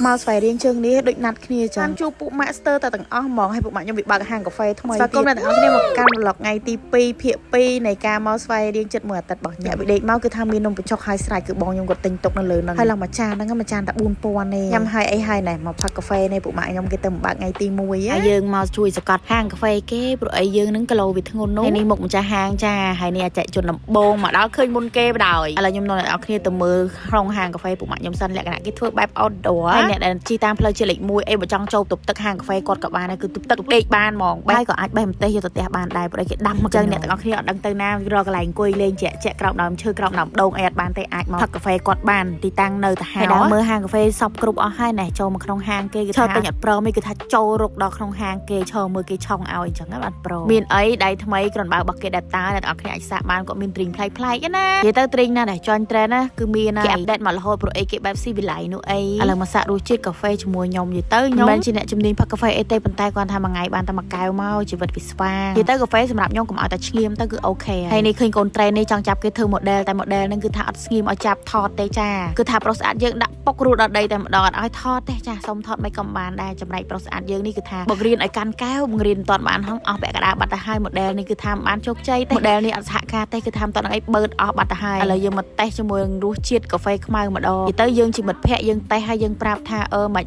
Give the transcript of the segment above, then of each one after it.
មកស្វែងរៀងជើងនេះដូចណាត់គ្នាចឹងជួបពួក master តែទាំងអស់ហ្មងឲ្យពួកម៉ាក់ខ្ញុំវិបាកហាងកាហ្វេថ្មីស្វាគមន៍អ្នកទាំងអស់គ្នាមកកាន់ vlog ថ្ងៃទី2ភាគ2នៃការមកស្វែងរៀងចិត្តមួយអាទិត្យរបស់ខ្ញុំវិដេកមកគឺថាមាននំបញ្ចុកហើយស្រេចគឺបងខ្ញុំគាត់ទិញទុកនៅលើហ្នឹងហើយឡើងមួយចានហ្នឹងមួយចានតែ 4000 ទេញ៉ាំហើយអីហើយណែមកផឹកកាហ្វេនេះពួកម៉ាក់ខ្ញុំគេទៅបើកថ្ងៃទី1ហើយយើងមកជួយសកាត់ហាងកាហ្វេគេព្រោះអីយើងហ្នឹងគីឡូវាធ្ងន់នោះហើយនេះមុខម្ចាស់ហាងចាហើយនេះអតិថិជនដំបងមកដល់ឃើញមុនគេបដ ឥឡូវខ្ញុំនាំអ្នកនរគ្នាទៅមើលក្នុងហាងកាហ្វេពួកម៉ាក់ខ្ញុំសិនលក្ខណៈគេធ្វើបែប outdoor ហើយអ្នកដែលជិះតាមផ្លូវជាលេខ1អីបើចង់ចូលទប់ទឹកហាងកាហ្វេគាត់ក៏បានដែរគឺទប់ទឹកដេកបានហ្មងបាយក៏អាចបេះម្ទេសយកទៅផ្ទះបានដែរព្រោះគេដាំមកចឹងអ្នកទាំងអស់គ្នាអត់ដឹងទៅណារកកន្លែងអង្គុយលេងជាក់ក្រោមដើមឈើក្រោមដើមដូងអីអត់បានទេអាចមកផឹកកាហ្វេគាត់បានទីតាំងនៅតាហាវហើយដើរមើលហាងកាហ្វេសពគ្រប់អស់ហើយណែចូលមកក្នុងហាងគេគឺថាតែអត់ព្រមទេគឺថាចូលរុកដល់ក្នុងហាងគេឈរមើលគេឆុងឲ្យអញ្ចឹងណាបានព្រមមានអីដៃថ្មីគ្រាន់បើរបស់គេ data អ្នកទាំងអស់គ្នាអាចសាកបានគាត់មាន drink ប្លែកៗណានិយាយទៅ drink ណាដែលចាញ់ trend ណាគឺមានគេ update មករហូតព្រោះអីគេបែបស៊ីវិល័យនោះអីឥឡូវមកសាករសជាតិកាហ្វេជាមួយខ្ញុំនិយាយទៅខ្ញុំមិនជាអ្នកជំនាញផឹកកាហ្វេអីទេប៉ុន្តែគាត់ថាមួយថ្ងៃបានតែមួយកែវមកជីវិតវាស្វាងនិយាយទៅកាហ្វេសម្រាប់ខ្ញុំកុំឲ្យតែឆ្ងៀមទៅគឺអូខេហើយនេះឃើញកូន trend នេះចង់ចាប់គេធ្វើ model តែ model ហ្នឹងគឺថាអត់ស្ងៀមឲ្យចាប់ថតទេចាគឺថាប្រុសស្អាតយើងដាក់ពុករួចដល់ដីតែម្ដងអត់ឲ្យថតទេចាសុំថតមិនក៏បានដែរចំណែកប្រុសស្អាតយើងនេះគឺថាបង្រៀនឲ្យកាន់កែវបង្រៀនមិនតាន់បានហងអស់ពាក់កណ្ដាលបាត់ទៅហើយ model នេះគឺថាបានជោគជ័យទេ model នេះអត់សហការទេគឺថាមិនតាន់អីបឺតអស់បាត់ទៅហើយឥឡូវយើងមកតេស្តជាមួយនឹងរសជាតិកាហ្វេខ្មៅម្ដងទៅយើងជាមិត្តភក្តិយើងតេស្តហើយយើងប្រាប់ថា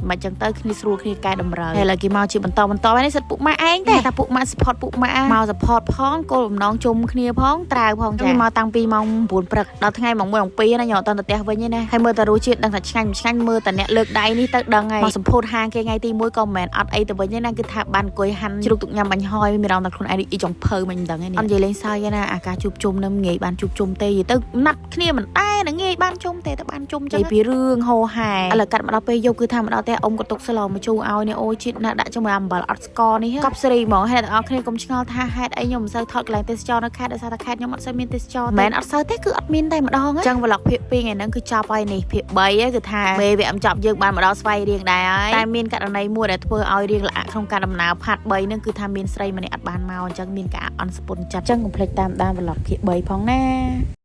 មិនចឹងទៅគ្នាស្រួលគ្នាកែតម្រូវហើយឥឡូវគេមកជាបន្តនេះសិតពុកម៉ាក់ឯងទេថាពុកម៉ាក់ support ពុកម៉ាក់មក support ផងគោលបំណងជុំគ្នាផងត្រាវផងចាមកតាំងពីម៉ោង 9 ព្រឹកដល់ថ្ងៃម៉ោង 1 ម៉ោង 2ណាខ្ញុំអត់ទៅផ្ទះវិញទេណាហើយមើលតែរសជាតិដឹងថាឆ្ងាញ់មិនឆ្ងាញ់មើលតែអ្នកលើកដៃនេះទៅដឹងហើយមកសម្ពោធហាងគេថ្ងៃទី1ក៏មិនមែនអត់អីទៅវិញទេណាគឺថាបានអង្គុយហាន់ជ្រូកទុកញ៉ាំបាញ់ហយមានអារម្មណ៍ថាខ្លួនឯងអ៊ីចុងភៅមិនដឹងទេនេះអត់និយាយលេងសើចទេណាអាការជួបជុំនឹងងាយបានជួបជុំទេនិយាយទៅណាត់គ្នាមិនដែរនឹងងាយបានជុំទេតែបានជុំចឹងនិយាយពីរឿងហោហែឥឡូវកាត់មកដល់ពេលយកគឺថាមកដល់តែអ៊ំក៏ទុកស្លមកជូរឲ្យនេះអូជាតិណាដាក់ជាមួយអំបិលអត់ស្ករនេះកប់សេរីហ្មងហើយអ្នកទាំងអស់គ្នាកុំឆ្ងល់ថាហេតុអីខ្ញុំមិនសូវថតកន្លែងទេសចរនៅខេត្តដោយសារតែខេត្តខ្ញុំអត់សូវមានទេសចរមិនមែនអត់សូវទេគឺអត់មានតែម្ដងអញ្ចឹង vlog ភាគ2ថ្ងៃហ្នឹងគឺចប់ហើយនេះភាគ3គឺថាមេវាអំចប់យើងបានមកដល់ស្វ័យរៀងដែរហើយតែមានករណីមួយដែលធ្វើឲ្យរៀងល្អក្នុងការដំណើរផាត់3ហ្នឹងគឺថាមានស្រីម្នាក់អត់បានមកអញ្ចឹងមានការអន់ស្ពុនចិត្តអញ្ចឹងកុំភ្លេចតាមដាន vlog ភាគ3ផងណា